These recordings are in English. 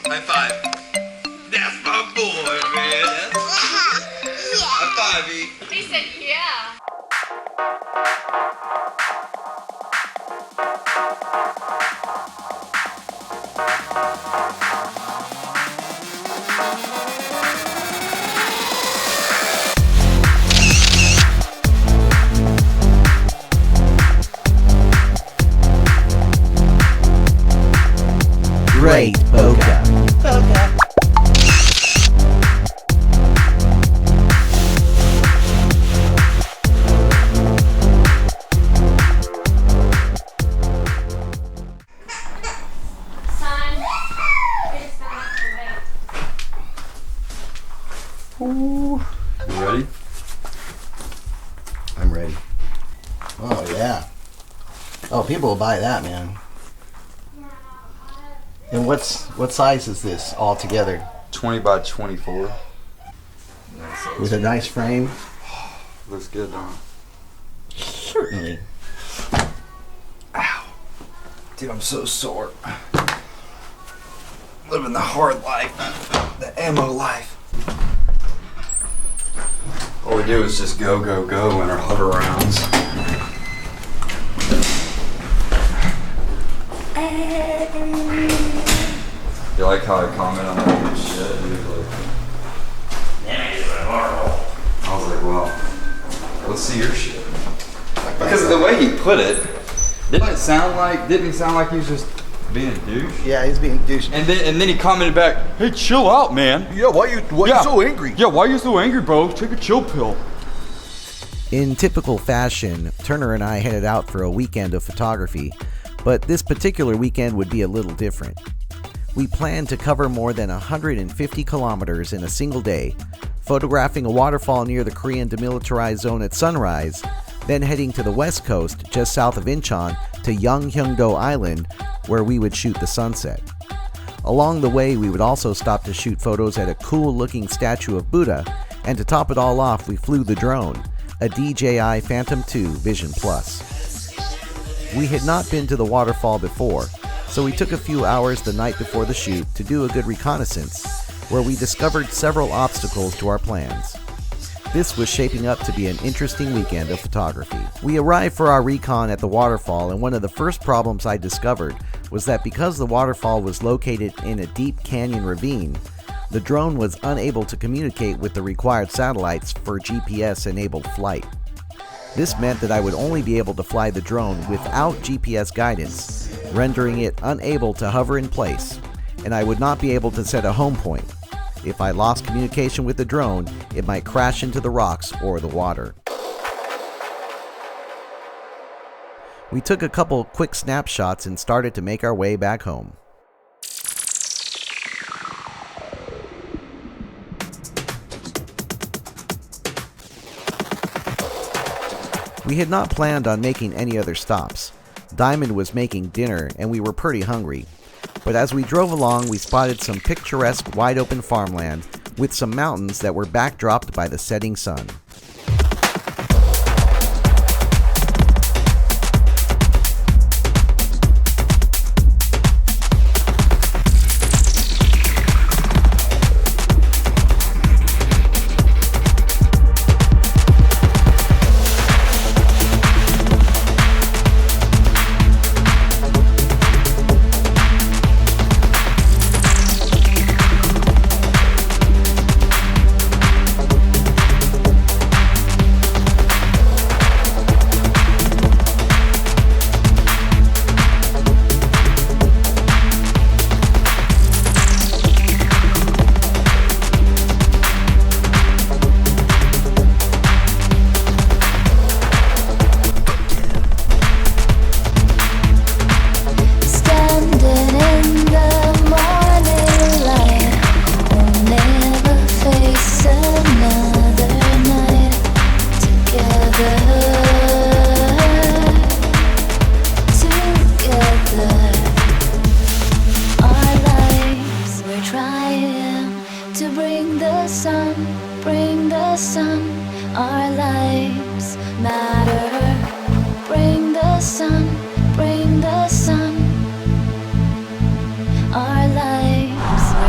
High five. That's my boy, man. High five, E. He said, yeah. Great Boca. Ooh. You ready? I'm ready. Oh yeah. Oh, people will buy that, man. And what size is this all together? 20 by 24. With a nice frame? Looks good, don't it? Certainly. Ow. Dude, I'm so sore. Living the hard life. The ammo life. All we do is just go, go, go in our hover rounds. You like how I comment on all this shit? I was like, well, let's see your shit. Because of the way he put it, didn't sound like he was just being a douche. Yeah, he's being douche. And then he commented back, hey, chill out, man. Yeah, why you so angry? Yeah, why you so angry, bro? Take a chill pill. In typical fashion, Turner and I headed out for a weekend of photography, but this particular weekend would be a little different. We planned to cover more than 150 kilometers in a single day, photographing a waterfall near the Korean demilitarized zone at sunrise, then heading to the west coast just south of Incheon to Yeonghyungdo Island, where we would shoot the sunset. Along the way, we would also stop to shoot photos at a cool-looking statue of Buddha, and to top it all off, we flew the drone, a DJI Phantom 2 Vision Plus. We had not been to the waterfall before, so we took a few hours the night before the shoot to do a good reconnaissance, where we discovered several obstacles to our plans. This was shaping up to be an interesting weekend of photography. We arrived for our recon at the waterfall, and one of the first problems I discovered was that because the waterfall was located in a deep canyon ravine, the drone was unable to communicate with the required satellites for GPS-enabled flight. This meant that I would only be able to fly the drone without GPS guidance, rendering it unable to hover in place, and I would not be able to set a home point. If I lost communication with the drone, it might crash into the rocks or the water. We took a couple quick snapshots and started to make our way back home. We had not planned on making any other stops. Diamond was making dinner and we were pretty hungry. But as we drove along, we spotted some picturesque wide open farmland with some mountains that were backdropped by the setting sun. Bring the sun, our lives matter. Bring the sun, bring the sun, our lives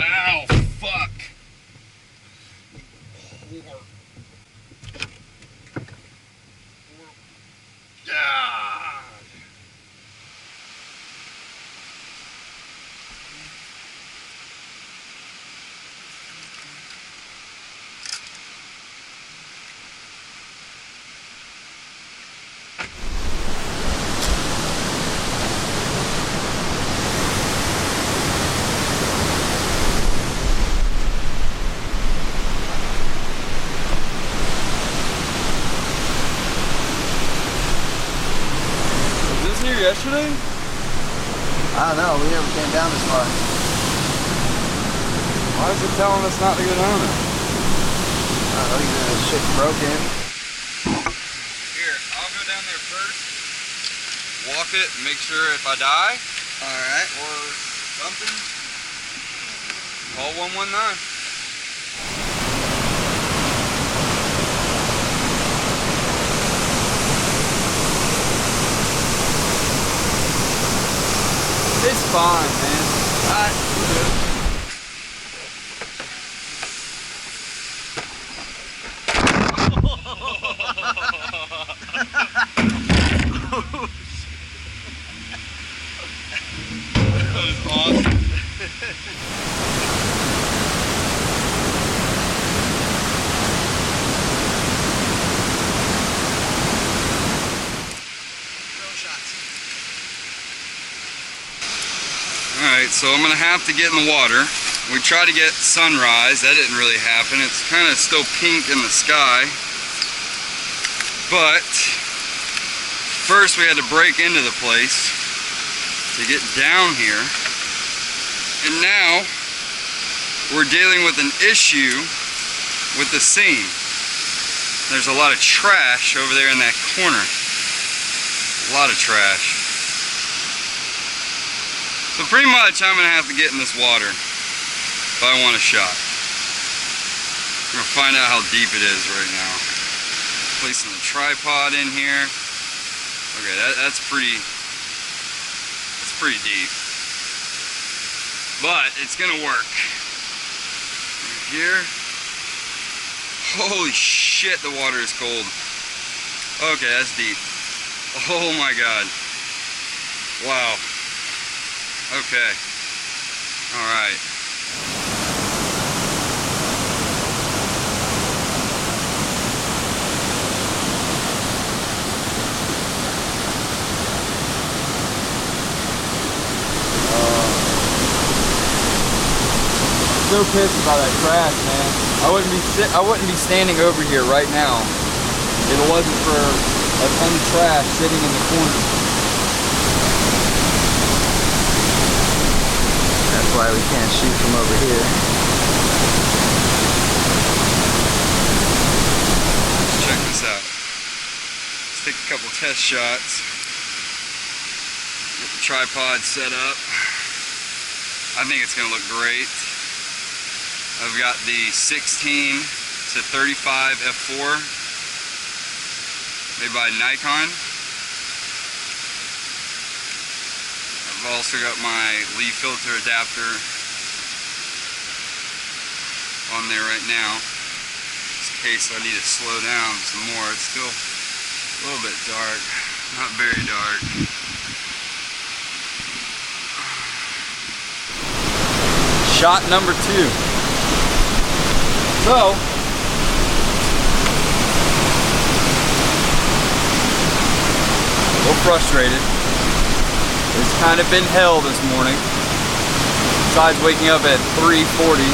Ow, fuck. Ah. Yesterday? I don't know, we never came down this far. Why is it telling us not to go down there? I don't know, either this shit's broken. Here, I'll go down there first, walk it, make sure if I die, Alright. or something, call 119. It's fine, man. Alright, we're good. That was awesome. Alright, so I'm going to have to get in the water. We tried to get sunrise. That didn't really happen. It's kind of still pink in the sky. But first we had to break into the place to get down here. And now we're dealing with an issue with the seam. There's a lot of trash over there in that corner. A lot of trash. So pretty much I'm going to have to get in this water if I want a shot. I'm going to find out how deep it is right now. Placing the tripod in here. Okay, that's pretty deep. But it's going to work. Right here. Holy shit, the water is cold. Okay, that's deep. Oh my god. Wow. Okay. Alright. So pissed about that crash, man. I wouldn't be standing over here right now if it wasn't for a ton of trash sitting in the corner. That's why we can't shoot from over here. Let's check this out. Let's take a couple test shots. Get the tripod set up. I think it's gonna look great. I've got the 16 to 35 f4 made by Nikon. I've also got my leaf filter adapter on there right now, just in case I need to slow down some more. It's still a little bit dark, not very dark. Shot number 2. So, a little frustrated. It's kind of been hell this morning. Besides waking up at 3:40,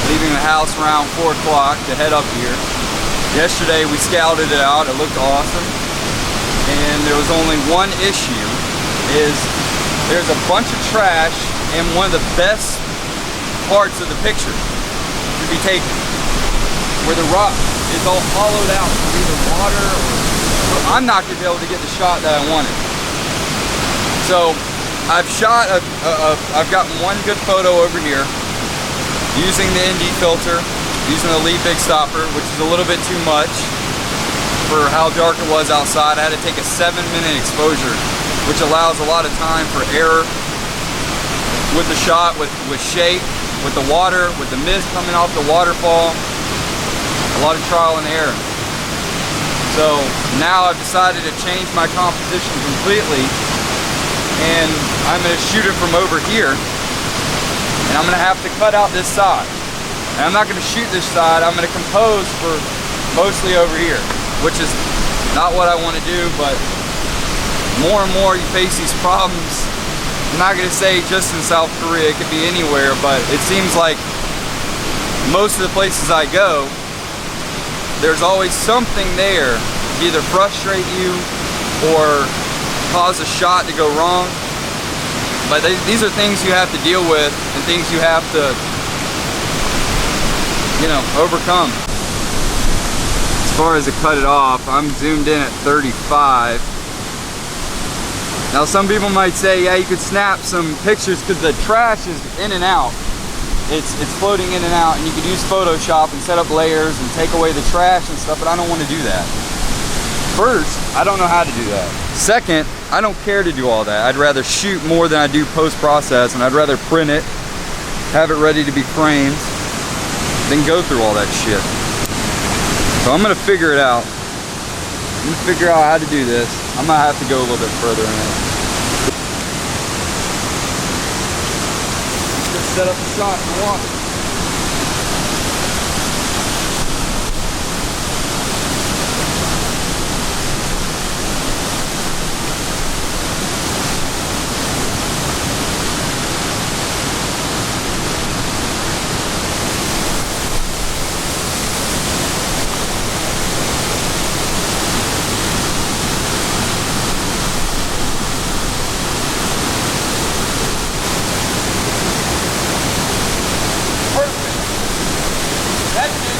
leaving the house around 4 o'clock to head up here. Yesterday we scouted it out. It looked awesome. And there was only one issue, is there's a bunch of trash in one of the best parts of the picture to be taken, where the rock is all hollowed out from either water or I'm not going to be able to get the shot that I wanted. So I've shot I've gotten one good photo over here using the ND filter, using the lead big stopper, which is a little bit too much for how dark it was outside. I had to take a 7-minute exposure, which allows a lot of time for error. with the shot, with shape, with the water, with the mist coming off the waterfall. A lot of trial and error. So now I've decided to change my composition completely, and I'm going to shoot it from over here, and I'm going to have to cut out this side. And I'm not going to shoot this side, I'm going to compose for mostly over here, which is not what I want to do, but more and more you face these problems. I'm not going to say just in South Korea, it could be anywhere, but it seems like most of the places I go, there's always something there to either frustrate you or cause a shot to go wrong. But these are things you have to deal with and things you have to, you know, overcome. As far as to cut it off, I'm zoomed in at 35. Now some people might say, yeah, you could snap some pictures because the trash is in and out. It's floating in and out, and you could use Photoshop and set up layers and take away the trash and stuff, but I don't want to do that. First, I don't know how to do that. Second, I don't care to do all that. I'd rather shoot more than I do post-process, and I'd rather print it, have it ready to be framed, than go through all that shit. So I'm gonna figure it out. I'm gonna figure out how to do this. I'm gonna have to go a little bit further in it. Set up the shot in the water.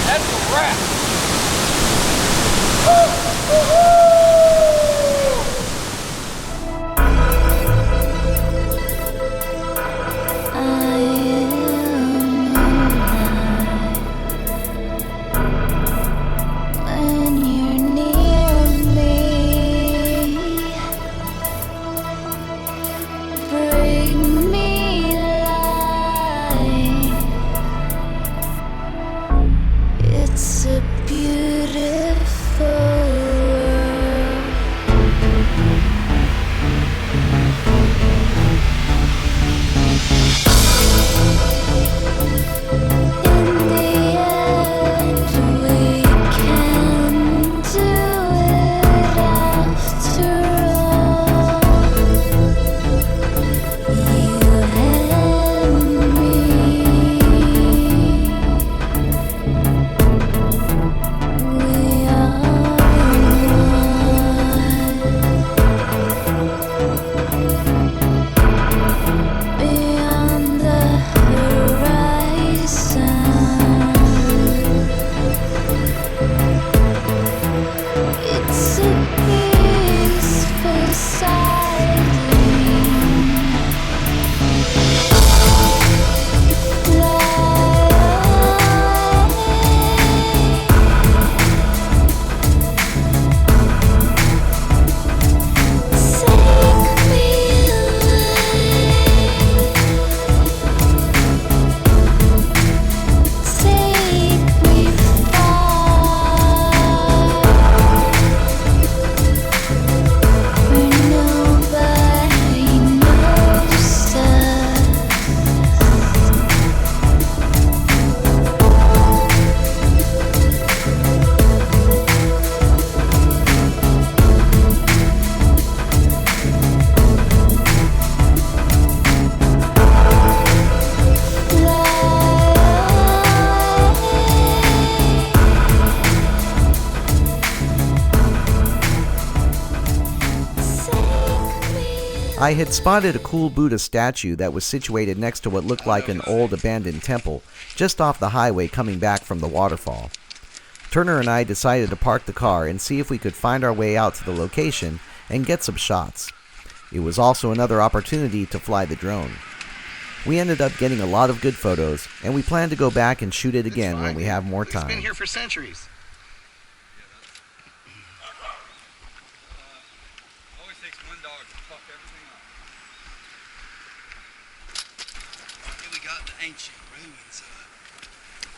That's a wrap. When you're near me, bring me light. It's a beautiful world. In the end, we can do it after all. You and me. We are one. Beyond the horizon, it's a peaceful silence. Take me away, take me far, where nobody knows us. I had spotted a cool Buddha statue that was situated next to what looked like an old abandoned temple, just off the highway coming back from the waterfall. Turner and I decided to park the car and see if we could find our way out to the location and get some shots. It was also another opportunity to fly the drone. We ended up getting a lot of good photos, and we plan to go back and shoot it again when we have more It's been time. here for centuries. Always takes one dog to fuck everything up. ancient ruins of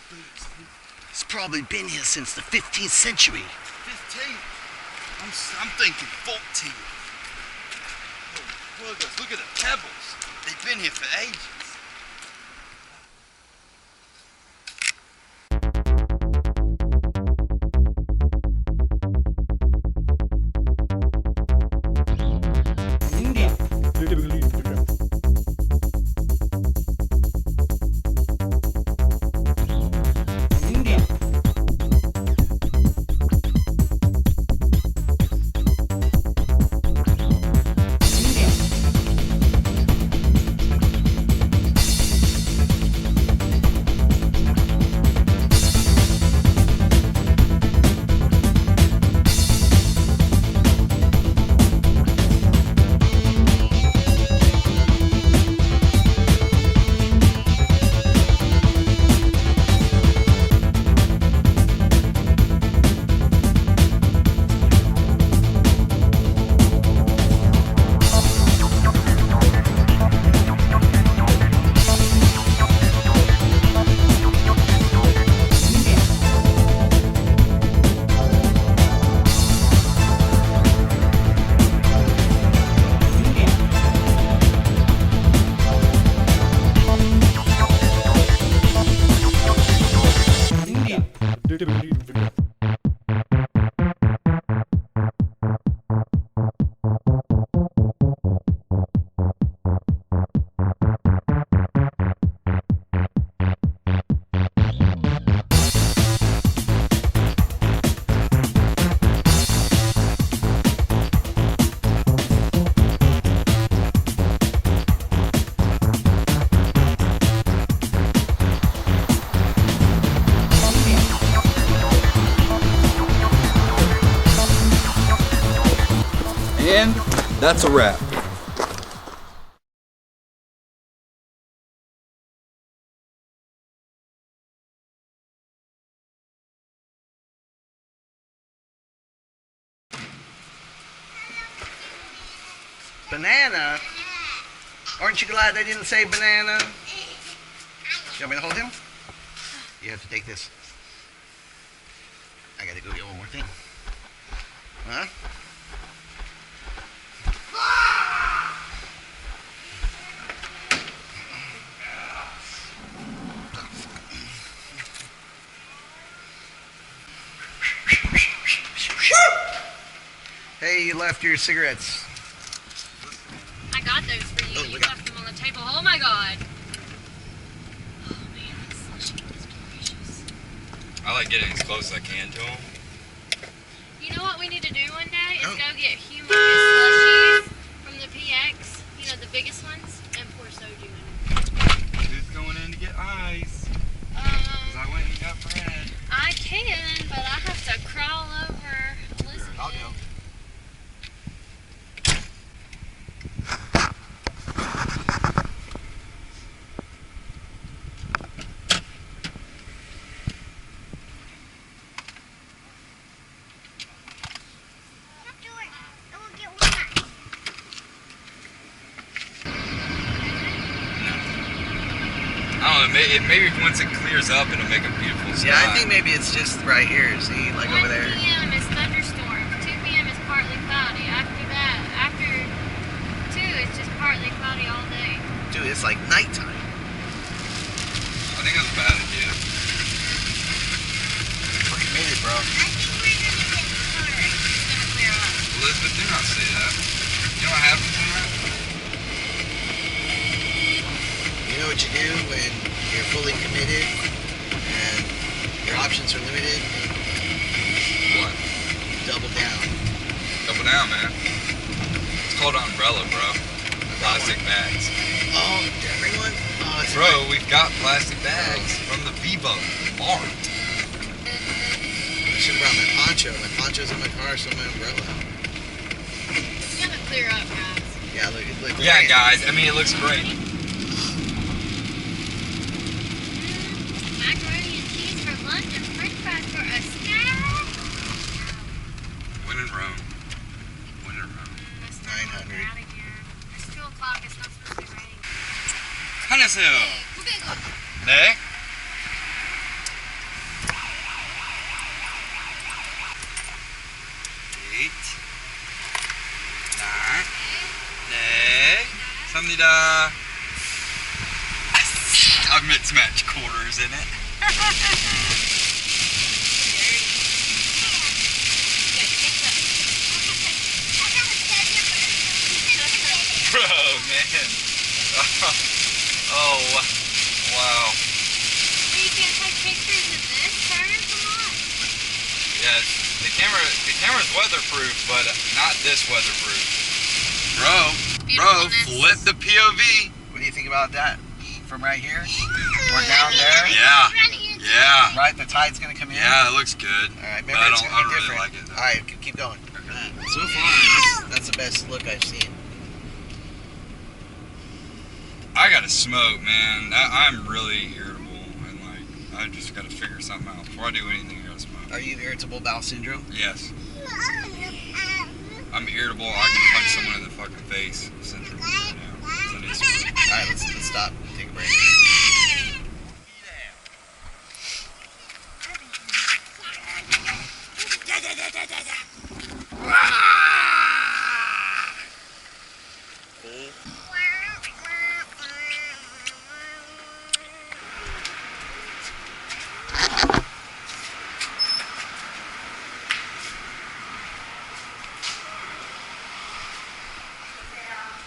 Buddhism. It's probably been here since the 15th century. 15? I'm thinking 14. Oh, look at the pebbles. They've been here for ages. And that's a wrap. Banana? Aren't you glad they didn't say banana? You want me to hold him? You have to take this. I gotta go get one more thing. Huh? Hey, you left your cigarettes. I got those for you. Oh, You look out. left them on the table. Oh my god. Oh man, this slushy is delicious. I like getting as close as I can to them. You know what we need to do one day is Oh. go get humongous slushies from the PX, you know, the biggest ones, and pour soju in them. Who's going in to get ice? Because I went and got bread. I can, but I have to crawl over Elizabeth. I'll go. I don't know, maybe once it clears up, it'll make a beautiful sky. Yeah, I think maybe it's just right here. See, like 1 over there. p.m. is thunderstorm. 2 p.m. is partly cloudy. After 2, it's just partly cloudy all day. Dude, it's like nighttime. I think that's a bad idea. We're committed, bro. It's gonna clear up. Elizabeth, do not say that. You know what happens in that? You know what you do when you're fully committed and your options are limited? What? Double down. Double down, man. It's called an umbrella, bro. Plastic bags. Oh, did I bring one? Oh, it's Bro, we've got plastic bags from the Vivo Mart. I should have brought my poncho. My poncho's in my car, so my umbrella. It's gonna clear up, guys. Yeah, look, it looks Yeah, guys. I mean, it looks great. Macaroni and cheese for lunch and french fries for a snack. When in Rome. When in Rome. Let's not 900. out again. It's 2 o'clock. It's not supposed to be raining. Connoisseur. 네. 네. 감사합니다. I've mismatched quarters in it. Bro, man. Oh, wow. Well, you can't take pictures of this, Turner? Come on. Yes, the camera's weatherproof, but not this weatherproof. Bro, flip the POV. What do you think about that? From right here? Or down there? Yeah. Right, the tide's gonna come in? Yeah, it looks good. Alright, But maybe I it's don't, gonna I be don't really different. like it though. Alright, keep going. So far, that's the best look I've seen. I gotta smoke, man. I'm really irritable, and like, I just gotta figure something out. Before I do anything, I gotta smoke. Are you irritable bowel syndrome? Yes. I'm irritable. I can punch someone in the fucking face. Syndrome right now. 'Cause I need smoke. Alright, let's stop. Take a break.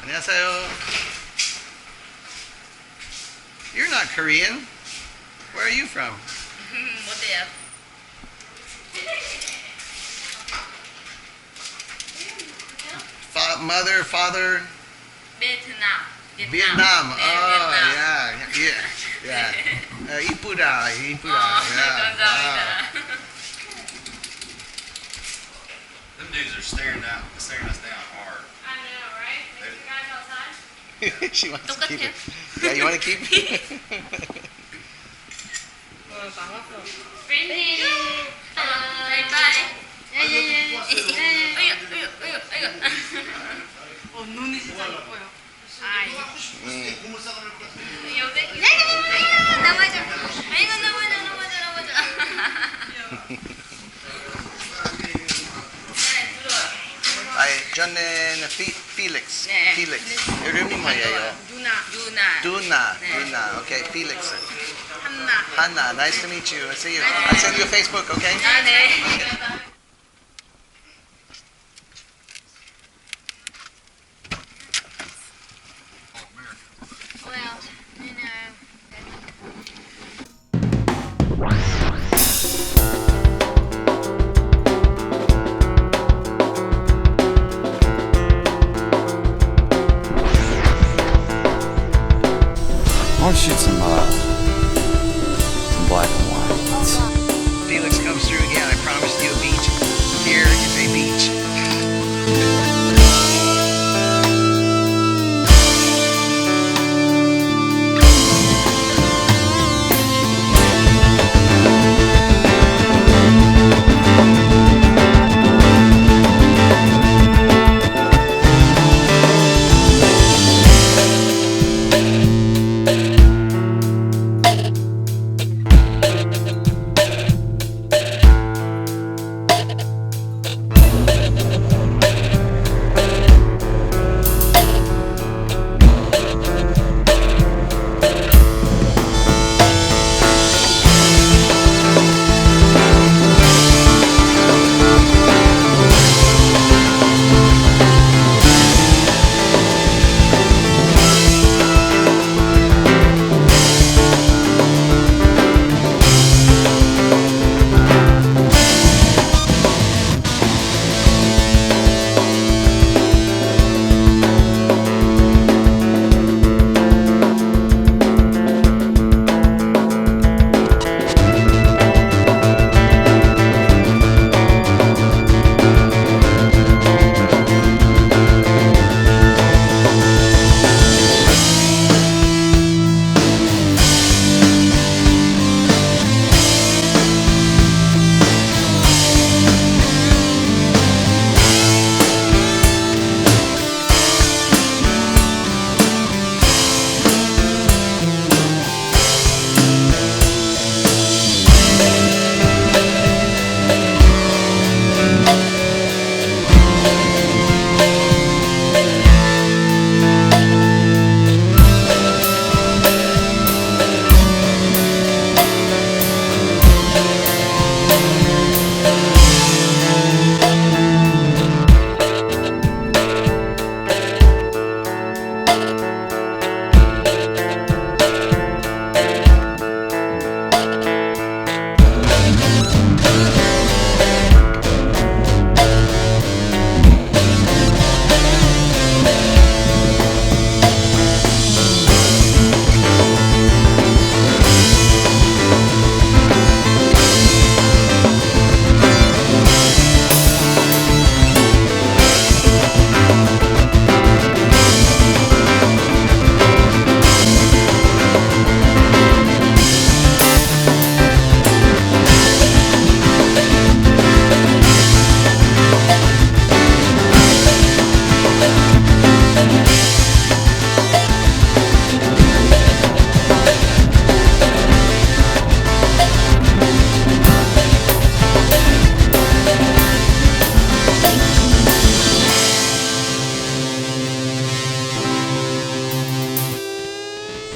안녕하세요. You're not Korean. Where are you from? 못해요. Mother, father, 베트남. Vietnam. 네, Oh, 베트남. yeah. 이쁘다. 감사합니다. Them dudes are staring us down hard. I know, right? There's the guys outside. She wants to keep 똑같아요. it. Yeah, you want to keep it? Friendly. 바이바이. 눈이 진짜 예뻐요. 저는 Felix. 네. Felix. 이름이 뭐예요? 누나. Duna. Okay, Felix. 한나. Hannah, nice to meet you. I see you. I'll send you a Facebook, okay? 아, 네. Well, you know. I want to shoot some black and white. Felix comes through again. I promised you a beach. Here is a beach.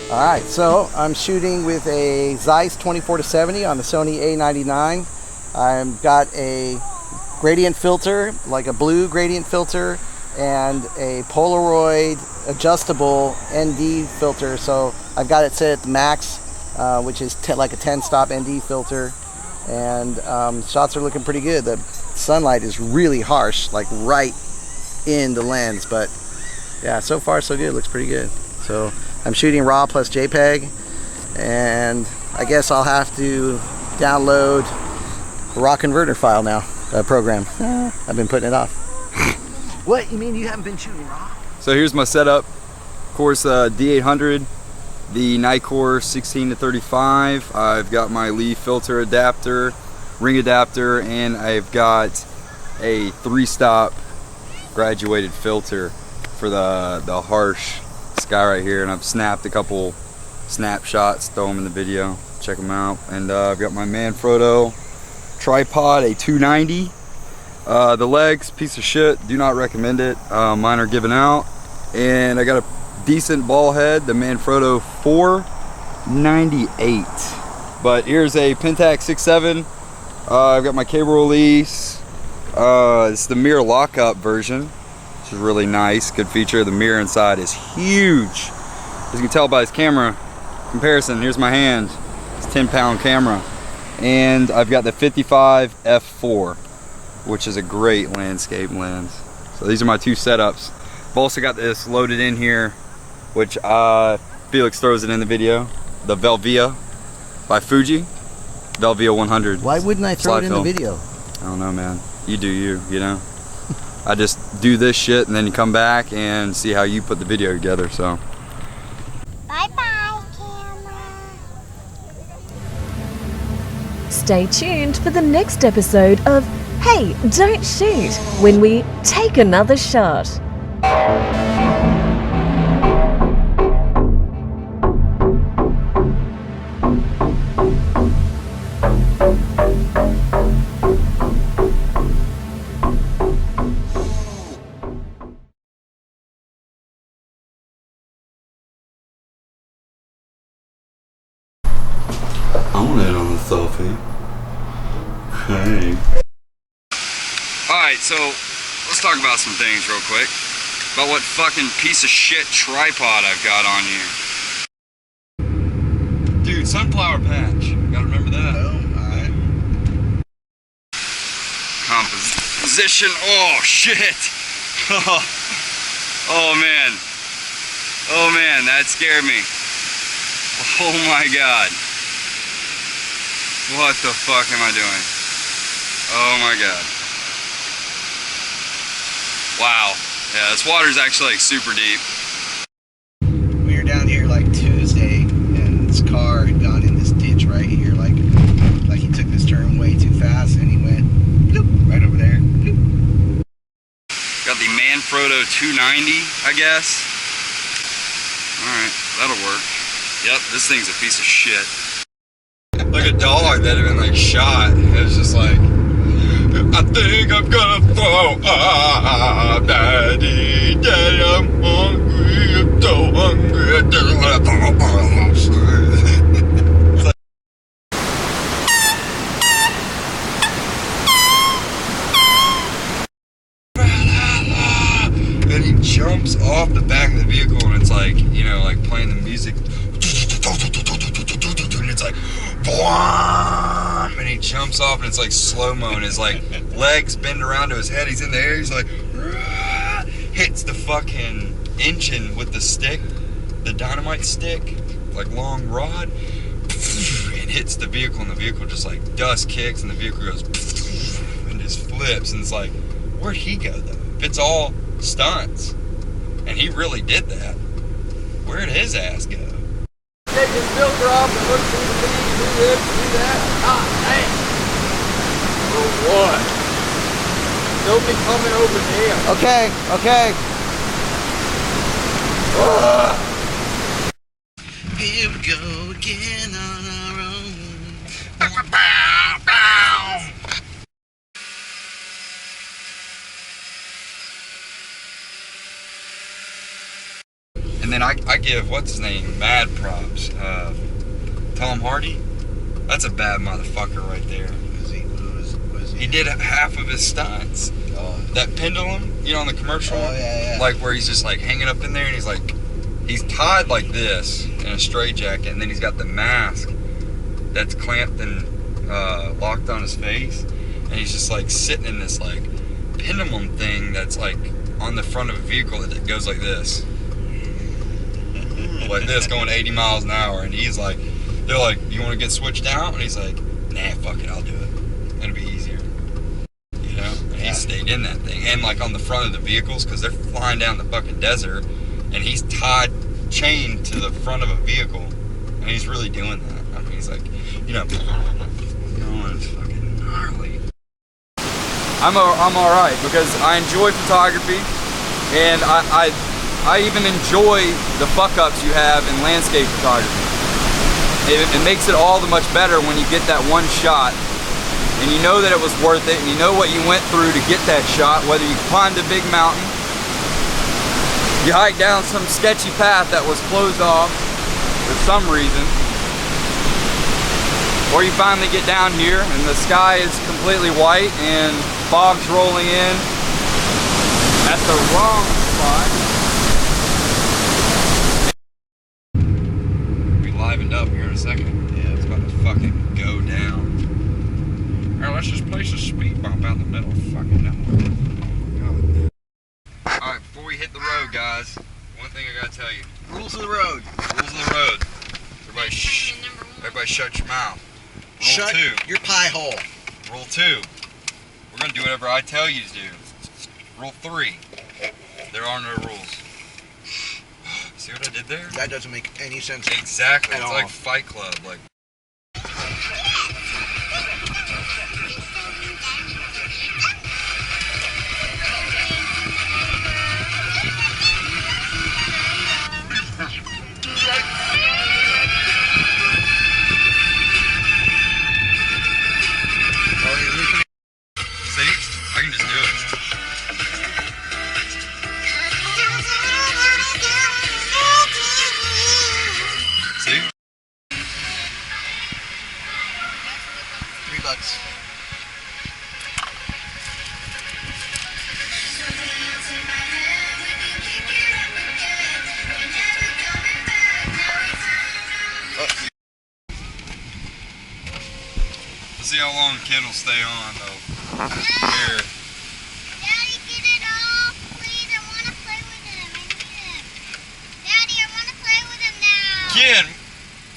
Alright, so I'm shooting with a Zeiss 24-70 on the Sony A99. I've got a gradient filter, like a blue gradient filter, and a Polaroid adjustable ND filter. So I've got it set at the max, which is like a 10-stop ND filter. And shots are looking pretty good. The sunlight is really harsh, like right in the lens. But yeah, so far so good. Looks pretty good. So I'm shooting RAW plus JPEG, and I guess I'll have to download a RAW converter file now, program. I've been putting it off. What, you mean you haven't been shooting RAW? So here's my setup. Of course, D800, the Nikkor 16-35. I've got my leaf filter adapter, ring adapter, and I've got a 3-stop graduated filter for the harsh sky right here. And I've snapped a couple snapshots, throw them in the video, check them out. And I've got my Manfrotto tripod, a 290. The legs, piece of shit, do not recommend it. Mine are given out. And I got a decent ball head, the Manfrotto 498. But here's a Pentax 6.7. I've got my cable release. It's the mirror lockup version, which is really nice. Good feature. The mirror inside is huge. As you can tell by this camera comparison, here's my hand. It's a 10-pound camera. And I've got the 55 f4, which is a great landscape lens. So these are my two setups. I've also got this loaded in here, which Felix throws it in the video. The Velvia by Fuji. Velvia 100. Why wouldn't I throw it in the video? I don't know, man. You do you, you know? I just do this shit and then you come back and see how you put the video together, so. Bye-bye, camera. Stay tuned for the next episode of Hey, Don't Shoot, when we take another shot. I want it on the selfie. Hey. Alright, so let's talk about some things real quick. About what fucking piece of shit tripod I've got on here. Dude, sunflower patch. Gotta remember that. Oh, alright. Composition. Oh, shit. Oh, man. Oh, man, that scared me. Oh, my God. What the fuck am I doing? Oh my god. Wow. Yeah, this water's actually like super deep. We were down here like Tuesday, and this car had gone in this ditch right here, like he took this turn way too fast, and he went bloop, right over there. Bloop. Got the Manfrotto 290, I guess. Alright, that'll work. Yep, this thing's a piece of shit. Like a dog that had been like shot. It was just like, I think I'm gonna throw up, daddy, daddy, I'm hungry, I'm so hungry, I don't wanna throw up. And he jumps off the back of the vehicle and it's like, you know, like playing the music. And it's like, and he jumps off and it's like slow-mo and his like legs bend around to his head. He's in the air, he's like, hits the fucking engine with the stick, the dynamite stick, like long rod, and hits the vehicle, and the vehicle just like dust kicks and the vehicle goes and just flips, and it's like, where'd he go though? If it's all stunts and he really did that, where'd his ass go? Take his filter off and look through the thing, do this, do that. Ah, dang. For what? Nobody coming over there. Okay, okay. Here we go again on our own. And then I give, what's his name, mad props. Tom Hardy? That's a bad motherfucker right there. He did half of his stunts. Oh. That pendulum, you know, on the commercial? Oh, yeah. Like where he's just like hanging up in there and he's like, he's tied like this in a straitjacket, and then he's got the mask that's clamped and locked on his face, and he's just like sitting in this like pendulum thing that's like on the front of a vehicle that goes like this. Like this, going 80 miles an hour, and he's like, they're like, you want to get switched out? And he's like, nah, fuck it, I'll do it. It'll be easier. You know? And he stayed in that thing. And like on the front of the vehicles, because they're flying down the fucking desert, and he's chained to the front of a vehicle, and he's really doing that. I mean, he's like, you know, it's fucking gnarly. I'm all right because I enjoy photography, and I even enjoy the fuck ups you have in landscape photography. It makes it all the much better when you get that one shot, and you know that it was worth it, and you know what you went through to get that shot, whether you climbed a big mountain, you hiked down some sketchy path that was closed off for some reason, or you finally get down here and the sky is completely white and fog's rolling in at the wrong spot. We livened up here in a second. Yeah, it's about to fucking go down. Alright, let's just place a speed bump out in the middle of fucking nowhere. Alright, before we hit the road, guys, one thing I gotta tell you. Rules of the road. Rules of the road. Everybody shut your mouth. Rule 2. Your pie hole. Rule 2. We're gonna do whatever I tell you to do. Rule 3. There are no rules. See what I did there? That doesn't make any sense. Exactly. At It's all. like Fight Club. Like. See? I can just do it. See? $3. Let's see how long the kid will stay on, though. Here. Daddy, get it off, please. I want to play with him. I need him. Daddy, I want to play with him now. Kid,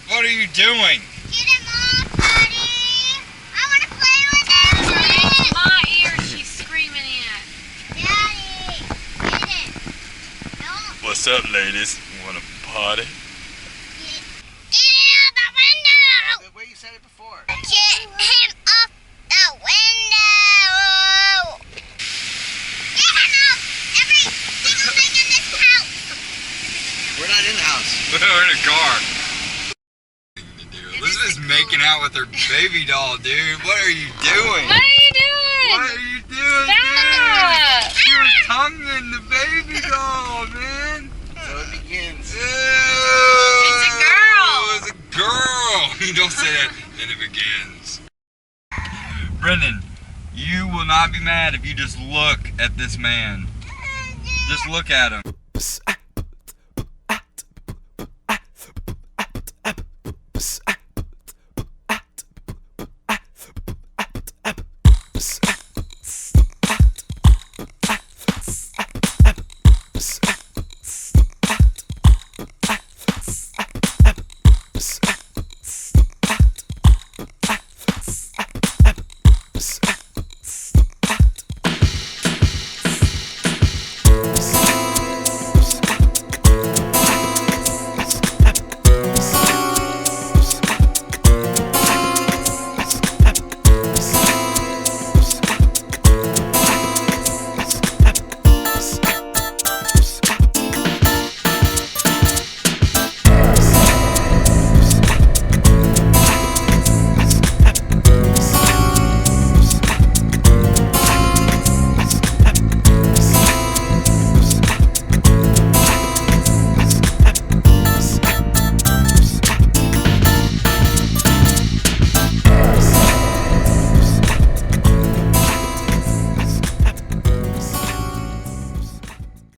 what are you doing? Get him off, Daddy. I want to play with him. It's my ear she's screaming in. Daddy, get it. Don't. What's up, ladies? Want to party? Get it out the window. The way you said it before. Get him off the window. Get him off every single thing in this house. We're not in the house. We're in a car. Elizabeth's making out with her baby doll, dude. What are you doing? What are you doing? What are you doing, Stop! dude? You're tonguing the baby doll, man. So it begins. Ew. It's a girl. It's a girl. You don't say that. Then it begins. Brendan, you will not be mad if you just look at this man. Just look at him. Psst.